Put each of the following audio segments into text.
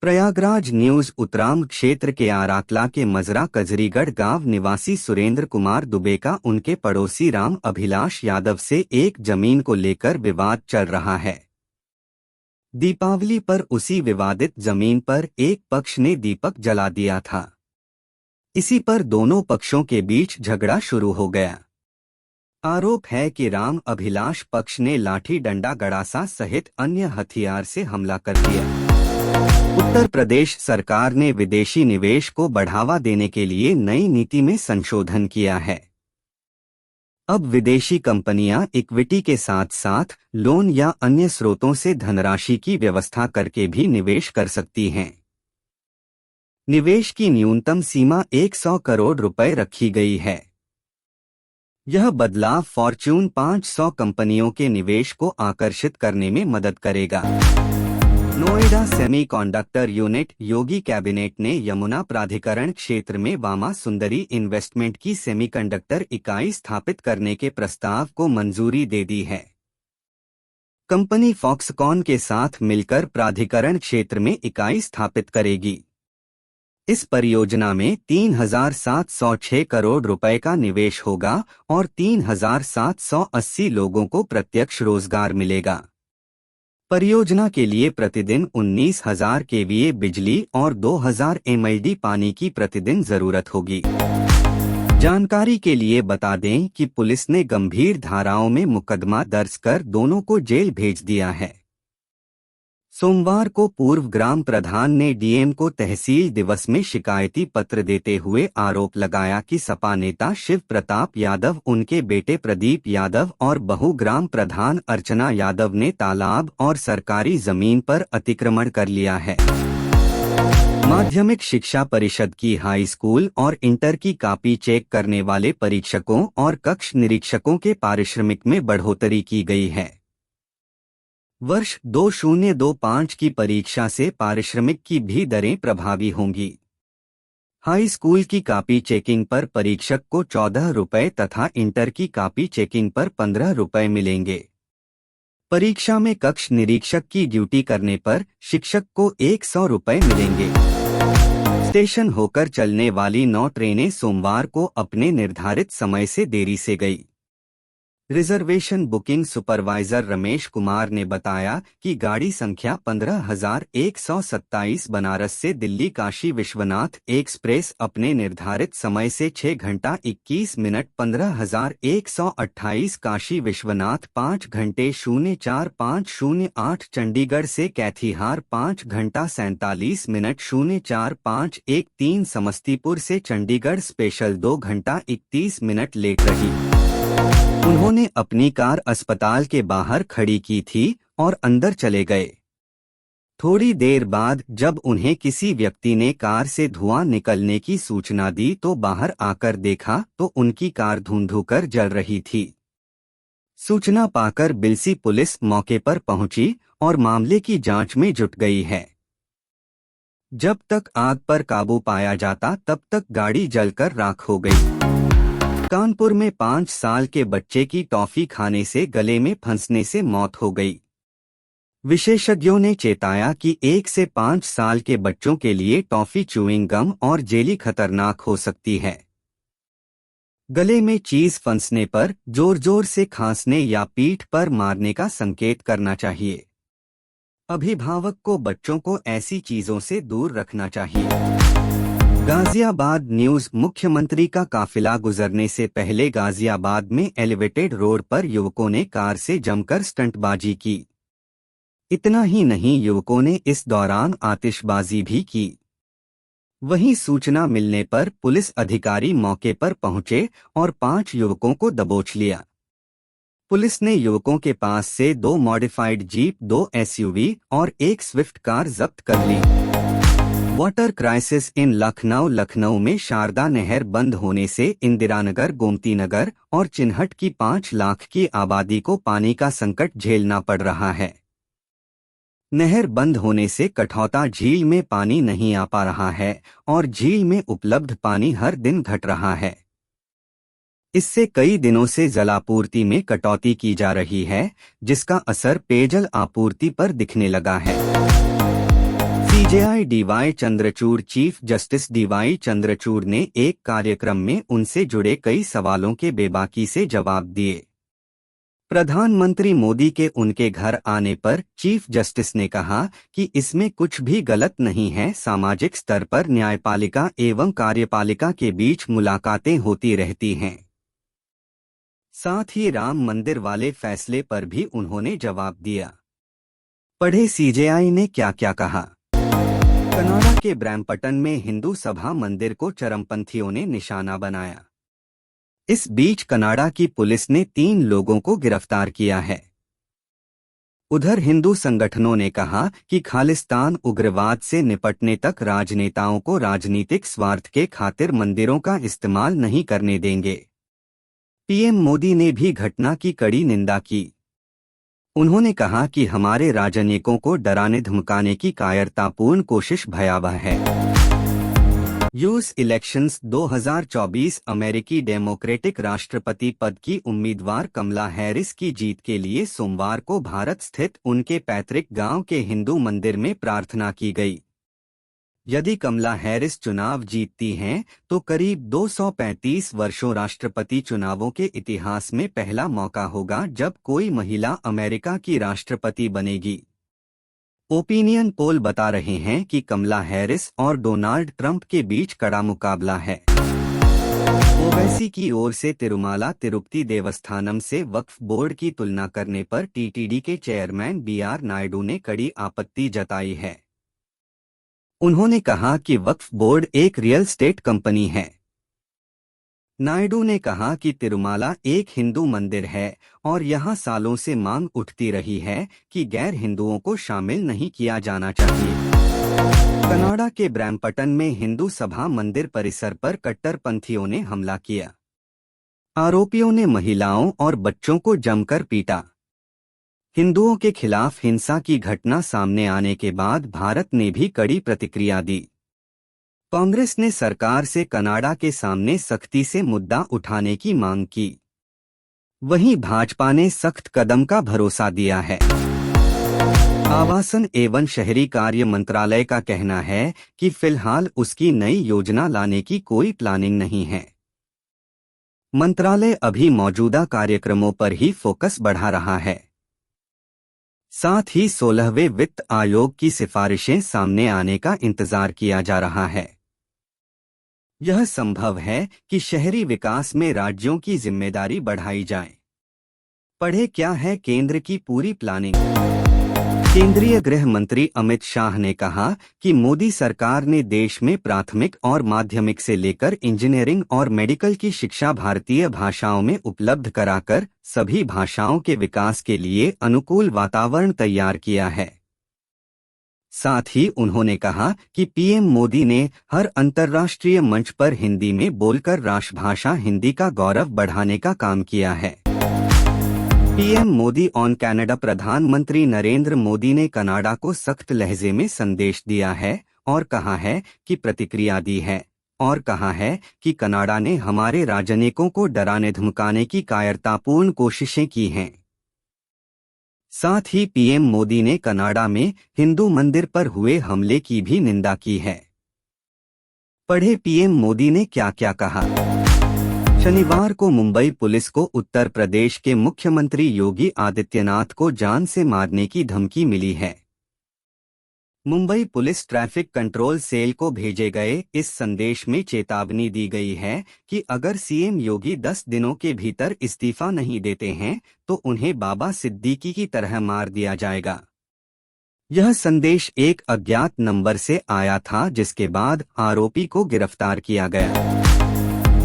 Prayagraj news उत्तराम क्षेत्र के आराकला के मजरा कजरीगढ़ गांव निवासी सुरेंद्र कुमार दुबे का उनके पड़ोसी राम अभिलाष यादव से एक जमीन को लेकर विवाद चल रहा है। दीपावली पर उसी विवादित जमीन पर एक पक्ष ने दीपक जला दिया था। इसी पर दोनों पक्षों के बीच झगड़ा शुरू हो गया। आरोप है कि राम अभिलाष पक्ष ने लाठी डंडा गड़ासा सहित अन्य हथियार से हमला कर दिया। उत्तर प्रदेश सरकार ने विदेशी निवेश को बढ़ावा देने के लिए नई नीति में संशोधन किया है। अब विदेशी कंपनियां इक्विटी के साथ साथ लोन या अन्य स्रोतों से धनराशि की व्यवस्था करके भी निवेश कर सकती हैं। निवेश की न्यूनतम सीमा 100 करोड़ रुपए रखी गई है। यह बदलाव फॉर्च्यून 500 कंपनियों के निवेश को आकर्षित करने में मदद करेगा। नोएडा सेमीकंडक्टर यूनिट योगी कैबिनेट ने यमुना प्राधिकरण क्षेत्र में वामा सुंदरी इन्वेस्टमेंट की सेमीकंडक्टर इकाई स्थापित करने के प्रस्ताव को मंजूरी दे दी है। कंपनी फॉक्सकॉन के साथ मिलकर प्राधिकरण क्षेत्र में इकाई स्थापित करेगी। इस परियोजना में 3,706 करोड़ रुपए का निवेश होगा और 3,780 लोगों को प्रत्यक्ष रोजगार मिलेगा। परियोजना के लिए प्रतिदिन 19,000 केवीए बिजली और 2,000 एमएलडी पानी की प्रतिदिन जरूरत होगी। जानकारी के लिए बता दें कि पुलिस ने गंभीर धाराओं में मुकदमा दर्ज कर दोनों को जेल भेज दिया है। सोमवार को पूर्व ग्राम प्रधान ने डीएम को तहसील दिवस में शिकायती पत्र देते हुए आरोप लगाया कि सपा नेता शिव प्रताप यादव, उनके बेटे प्रदीप यादव और बहू ग्राम प्रधान अर्चना यादव ने तालाब और सरकारी जमीन पर अतिक्रमण कर लिया है। माध्यमिक शिक्षा परिषद की हाई स्कूल और इंटर की कॉपी चेक करने वाले परीक्षकों और कक्ष निरीक्षकों के पारिश्रमिक में बढ़ोतरी की गई है। वर्ष 2025 की परीक्षा से पारिश्रमिक की भी दरें प्रभावी होंगी। हाई स्कूल की कॉपी चेकिंग पर परीक्षक को 14 रुपए तथा इंटर की कॉपी चेकिंग पर 15 रुपए मिलेंगे। परीक्षा में कक्ष निरीक्षक की ड्यूटी करने पर शिक्षक को 100 रुपए मिलेंगे। स्टेशन होकर चलने वाली 9 ट्रेनें सोमवार को अपने निर्धारित समय से देरी से गई। Reservation booking supervisor Ramesh Kumar ने बताया कि गाड़ी संख्या 15,127 बनारस से दिल्ली काशी विश्वनाथ एक्सप्रेस अपने निर्धारित समय से 6 घंटा 21 मिनट 15,128 काशी विश्वनाथ 5 घंटे 04,508 चंडीगढ़ से कैथीहार 5 घंटा 47 मिनट 04,513 समस्तीपुर से चंडीगढ़ स्पेशल 2 घंटा 31 मिनट लेट रही। उन्होंने अपनी कार अस्पताल के बाहर खड़ी की थी और अंदर चले गए। थोड़ी देर बाद जब उन्हें किसी व्यक्ति ने कार से धुआं निकलने की सूचना दी तो बाहर आकर देखा तो उनकी कार धुंधुकर जल रही थी। सूचना पाकर बिलसी पुलिस मौके पर पहुंची और मामले की जांच में जुट गई है। जब तक आग पर काबू पाया जाता तब तक गाड़ी जलकर राख हो गई। कानपुर में 5 साल के बच्चे की टॉफी खाने से गले में फंसने से मौत हो गई। विशेषज्ञों ने चेताया कि 1 से 5 साल के बच्चों के लिए टॉफी च्यूइंग गम और जेली खतरनाक हो सकती है। गले में चीज फंसने पर जोर जोर से खांसने या पीठ पर मारने का संकेत करना चाहिए। अभिभावक को बच्चों को ऐसी चीजों से दूर रखना चाहिए। गाजियाबाद न्यूज। मुख्यमंत्री का काफिला गुजरने से पहले गाजियाबाद में एलिवेटेड रोड पर युवकों ने कार से जमकर स्टंटबाजी की। इतना ही नहीं, युवकों ने इस दौरान आतिशबाजी भी की। वहीं सूचना मिलने पर पुलिस अधिकारी मौके पर पहुंचे और 5 युवकों को दबोच लिया। पुलिस ने युवकों के पास से 2 मॉडिफाइड जीप, 2 एसयूवी और 1 स्विफ्ट कार जब्त कर ली। वाटर क्राइसिस इन लखनऊ में शारदा नहर बंद होने से इंदिरानगर, गोमतीनगर और चिन्हट की 5 लाख की आबादी को पानी का संकट झेलना पड़ रहा है। नहर बंद होने से कठौता झील में पानी नहीं आ पा रहा है और झील में उपलब्ध पानी हर दिन घट रहा है। इससे कई दिनों से जलापूर्ति में कटौती की जा रही है, जिसका असर पेयजल आपूर्ति पर दिखने लगा है। CJI DY Chandrachud chief justice DY Chandrachud ने एक कार्यक्रम में उनसे जुड़े कई सवालों के बेबाकी से जवाब दिए। प्रधानमंत्री मोदी के उनके घर आने पर चीफ जस्टिस ने कहा कि इसमें कुछ भी गलत नहीं है। सामाजिक स्तर पर न्यायपालिका एवं कार्यपालिका के बीच मुलाकातें होती रहती हैं। साथ ही राम मंदिर वाले फैसले पर भी उन्होंने जवाब दिया। पढ़े सीजेआई ने क्या क्या कहा। कनाडा के ब्रैम्पटन में हिंदू सभा मंदिर को चरमपंथियों ने निशाना बनाया। इस बीच कनाडा की पुलिस ने 3 लोगों को गिरफ्तार किया है। उधर हिंदू संगठनों ने कहा कि खालिस्तान उग्रवाद से निपटने तक राजनेताओं को राजनीतिक स्वार्थ के खातिर मंदिरों का इस्तेमाल नहीं करने देंगे। पीएम मोदी ने भी घटना की कड़ी निंदा की। उन्होंने कहा कि हमारे राजनयिकों को डराने धमकाने की कायरतापूर्ण कोशिश भयावह है। यूएस इलेक्शंस 2024 अमेरिकी डेमोक्रेटिक राष्ट्रपति पद की उम्मीदवार कमला हैरिस की जीत के लिए सोमवार को भारत स्थित उनके पैतृक गांव के हिंदू मंदिर में प्रार्थना की गई। यदि कमला हैरिस चुनाव जीतती हैं, तो करीब 235 वर्षों राष्ट्रपति चुनावों के इतिहास में पहला मौका होगा जब कोई महिला अमेरिका की राष्ट्रपति बनेगी। ओपिनियन पोल बता रहे हैं कि कमला हैरिस और डोनाल्ड ट्रंप के बीच कड़ा मुकाबला है। ओवैसी की ओर से तिरुमाला तिरुपति देवस्थानम से वक्फ बोर्ड की तुलना करने पर टीटीडी के चेयरमैन बीआर नायडू ने कड़ी आपत्ति जताई है। उन्होंने कहा कि वक्फ बोर्ड एक रियल एस्टेट कंपनी है। नायडू ने कहा कि तिरुमाला एक हिंदू मंदिर है और यहां सालों से मांग उठती रही है कि गैर हिंदुओं को शामिल नहीं किया जाना चाहिए। कनाडा के ब्रैम्पटन में हिंदू सभा मंदिर परिसर पर कट्टरपंथियों ने हमला किया। आरोपियों ने महिलाओं और बच्चों को जमकर पीटा। हिंदुओं के खिलाफ हिंसा की घटना सामने आने के बाद भारत ने भी कड़ी प्रतिक्रिया दी। कांग्रेस ने सरकार से कनाडा के सामने सख्ती से मुद्दा उठाने की मांग की। वहीं भाजपा ने सख्त कदम का भरोसा दिया है। आवासन एवं शहरी कार्य मंत्रालय का कहना है कि फिलहाल उसकी नई योजना लाने की कोई प्लानिंग नहीं है। मंत्रालय अभी मौजूदा कार्यक्रमों पर ही फोकस बढ़ा रहा है। साथ ही 16वें वित्त आयोग की सिफारिशें सामने आने का इंतजार किया जा रहा है। यह संभव है कि शहरी विकास में राज्यों की जिम्मेदारी बढ़ाई जाए। पढ़े क्या है केंद्र की पूरी प्लानिंग। केंद्रीय गृह मंत्री अमित शाह ने कहा कि मोदी सरकार ने देश में प्राथमिक और माध्यमिक से लेकर इंजीनियरिंग और मेडिकल की शिक्षा भारतीय भाषाओं में उपलब्ध कराकर सभी भाषाओं के विकास के लिए अनुकूल वातावरण तैयार किया है। साथ ही उन्होंने कहा कि पीएम मोदी ने हर अंतर्राष्ट्रीय मंच पर हिंदी में बोलकर राष्ट्रभाषा हिंदी का गौरव बढ़ाने का काम किया है। PM Modi on Canada. प्रधानमंत्री नरेंद्र मोदी ने कनाडा को सख्त लहजे में संदेश दिया है और कहा है कि प्रतिक्रिया दी है और कहा है कि कनाडा ने हमारे राजनयिकों को डराने धमकाने की कायरतापूर्ण कोशिशें की हैं। साथ ही पीएम मोदी ने कनाडा में हिंदू मंदिर पर हुए हमले की भी निंदा की है। पढ़े पीएम मोदी ने क्या क्या कहा। शनिवार को मुंबई पुलिस को उत्तर प्रदेश के मुख्यमंत्री योगी आदित्यनाथ को जान से मारने की धमकी मिली है। Mumbai police traffic control cell को भेजे गए इस संदेश में चेतावनी दी गई है कि अगर सीएम योगी 10 दिनों के भीतर इस्तीफा नहीं देते हैं तो उन्हें बाबा सिद्दीकी की तरह मार दिया जाएगा। यह संदेश एक अज्ञात नंबर से आया था, जिसके बाद आरोपी को गिरफ्तार किया गया।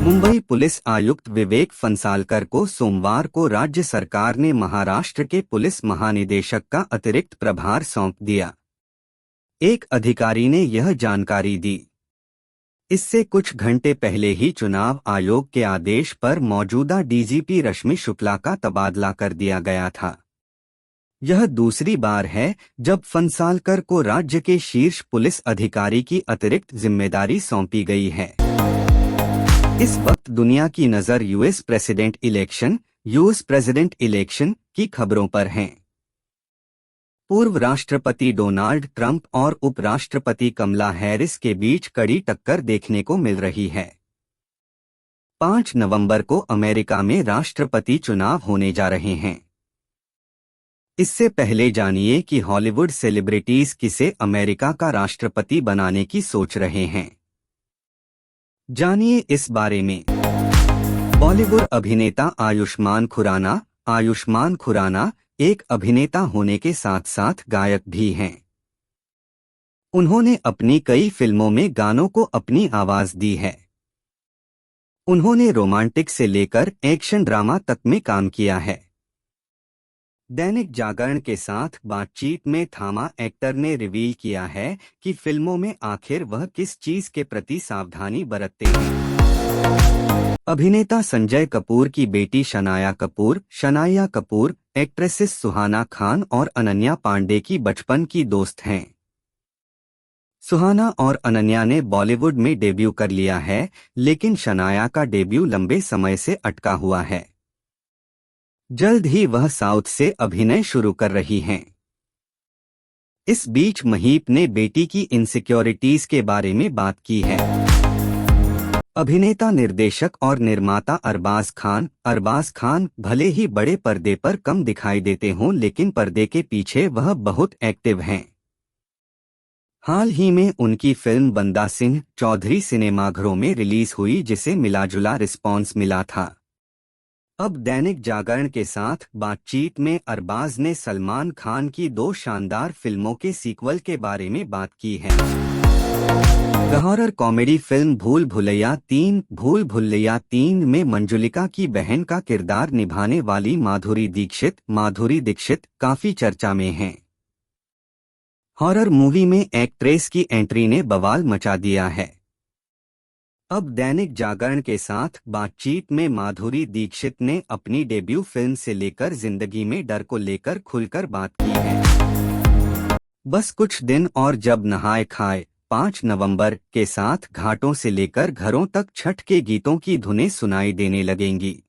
मुंबई पुलिस आयुक्त विवेक फंसालकर को सोमवार को राज्य सरकार ने महाराष्ट्र के पुलिस महानिदेशक का अतिरिक्त प्रभार सौंप दिया। एक अधिकारी ने यह जानकारी दी। इससे कुछ घंटे पहले ही चुनाव आयोग के आदेश पर मौजूदा डीजीपी रश्मि शुक्ला का तबादला कर दिया गया था। यह दूसरी बार है जब फंसालकर को राज्य के शीर्ष पुलिस अधिकारी की अतिरिक्त जिम्मेदारी सौंपी गई है। इस वक्त दुनिया की नजर यूएस प्रेसिडेंट इलेक्शन की खबरों पर है। पूर्व राष्ट्रपति डोनाल्ड ट्रंप और उपराष्ट्रपति कमला हैरिस के बीच कड़ी टक्कर देखने को मिल रही है। 5 नवंबर को अमेरिका में राष्ट्रपति चुनाव होने जा रहे हैं। इससे पहले जानिए कि हॉलीवुड सेलिब्रिटीज किसे अमेरिका का राष्ट्रपति बनाने की सोच रहे हैं। जानिए इस बारे में। बॉलीवुड अभिनेता आयुष्मान खुराना एक अभिनेता होने के साथ साथ गायक भी हैं। उन्होंने अपनी कई फिल्मों में गानों को अपनी आवाज दी है। उन्होंने रोमांटिक से लेकर एक्शन ड्रामा तक में काम किया है। दैनिक जागरण के साथ बातचीत में थामा एक्टर ने रिवील किया है कि फिल्मों में आखिर वह किस चीज के प्रति सावधानी बरतते हैं। अभिनेता संजय कपूर की बेटी शनाया कपूर एक्ट्रेसेस सुहाना खान और अनन्या पांडे की बचपन की दोस्त हैं। सुहाना और अनन्या ने बॉलीवुड में डेब्यू कर लिया है, लेकिन शनाया का डेब्यू लंबे समय से अटका हुआ है। जल्द ही वह साउथ से अभिनय शुरू कर रही हैं। इस बीच महीप ने बेटी की इनसिक्योरिटीज के बारे में बात की है। अभिनेता, निर्देशक और निर्माता अरबाज खान भले ही बड़े पर्दे पर कम दिखाई देते हों, लेकिन पर्दे के पीछे वह बहुत एक्टिव हैं। हाल ही में उनकी फिल्म बंदा सिंह चौधरी सिनेमाघरों में रिलीज हुई, जिसे मिलाजुला रिस्पॉन्स मिला था। अब दैनिक जागरण के साथ बातचीत में अरबाज ने सलमान खान की 2 शानदार फिल्मों के सीक्वल के बारे में बात की है। हॉरर कॉमेडी फिल्म भूल भुलैया 3 में मंजुलिका की बहन का किरदार निभाने वाली माधुरी दीक्षित काफी चर्चा में हैं। हॉरर मूवी में एक्ट्रेस की एंट्री ने बवाल मचा दिया है। अब दैनिक जागरण के साथ बातचीत में माधुरी दीक्षित ने अपनी डेब्यू फिल्म से लेकर जिंदगी में डर को लेकर खुलकर बात की है। बस कुछ दिन और जब नहाए खाए 5 नवंबर के साथ घाटों से लेकर घरों तक छठ के गीतों की धुनें सुनाई देने लगेंगी।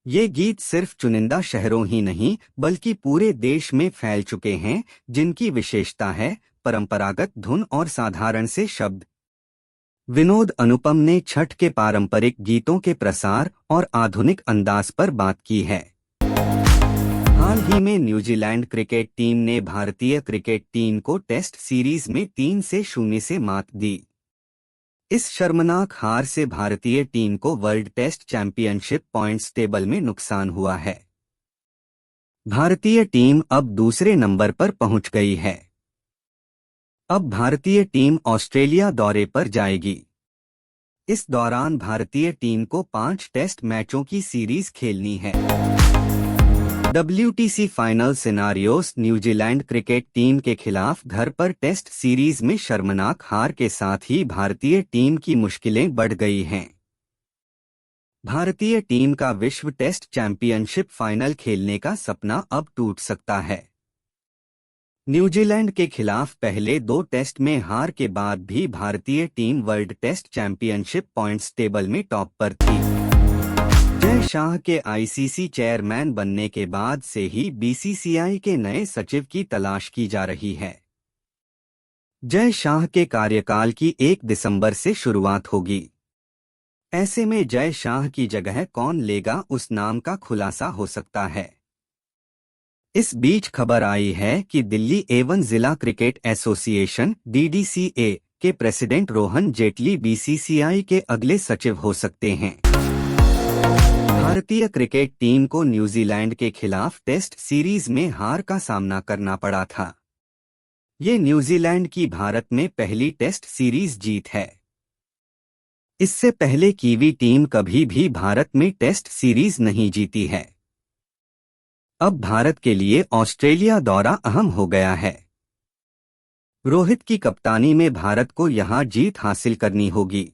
ये गीत सिर्फ चुनिंदा शहरों ही नहीं बल्कि पूरे देश में फैल चुके हैं, जिनकी विशेषता है परंपरागत धुन और साधारण से शब्द। विनोद अनुपम ने छठ के पारंपरिक गीतों के प्रसार और आधुनिक अंदाज पर बात की है। हाल ही में न्यूजीलैंड क्रिकेट टीम ने भारतीय क्रिकेट टीम को टेस्ट सीरीज में 3-0 से मात दी। इस शर्मनाक हार से भारतीय टीम को world test championship points table में नुकसान हुआ है। भारतीय टीम अब दूसरे नंबर पर पहुंच गई है। अब भारतीय टीम ऑस्ट्रेलिया दौरे पर जाएगी। इस दौरान भारतीय टीम को 5 टेस्ट मैचों की सीरीज खेलनी है। WTC final scenarios New Zealand cricket team के खिलाफ घर पर टेस्ट सीरीज में शर्मनाक हार के साथ ही भारतीय टीम की मुश्किलें बढ़ गई हैं। भारतीय टीम का विश्व टेस्ट चैंपियनशिप फाइनल खेलने का सपना अब टूट सकता है। न्यूजीलैंड के खिलाफ पहले 2 टेस्ट में हार के बाद भी भारतीय team world test championship points table में टॉप पर थी। जय शाह के ICC चेयरमैन बनने के बाद से ही BCCI के नए सचिव की तलाश की जा रही है। जय शाह के कार्यकाल की 1 दिसंबर से शुरुआत होगी। ऐसे में जय शाह की जगह कौन लेगा, उस नाम का खुलासा हो सकता है। इस बीच खबर आई है कि दिल्ली एवं जिला क्रिकेट एसोसिएशन DDCA के प्रेसिडेंट रोहन जेटली BCCI के अगले सचिव हो सकते हैं। भारतीय क्रिकेट टीम को न्यूजीलैंड के खिलाफ टेस्ट सीरीज में हार का सामना करना पड़ा था। ये न्यूजीलैंड की भारत में पहली टेस्ट सीरीज जीत है। इससे पहले कीवी टीम कभी भी भारत में टेस्ट सीरीज नहीं जीती है। अब भारत के लिए ऑस्ट्रेलिया दौरा अहम हो गया है। रोहित की कप्तानी में भारत को यहां जीत हासिल करनी होगी।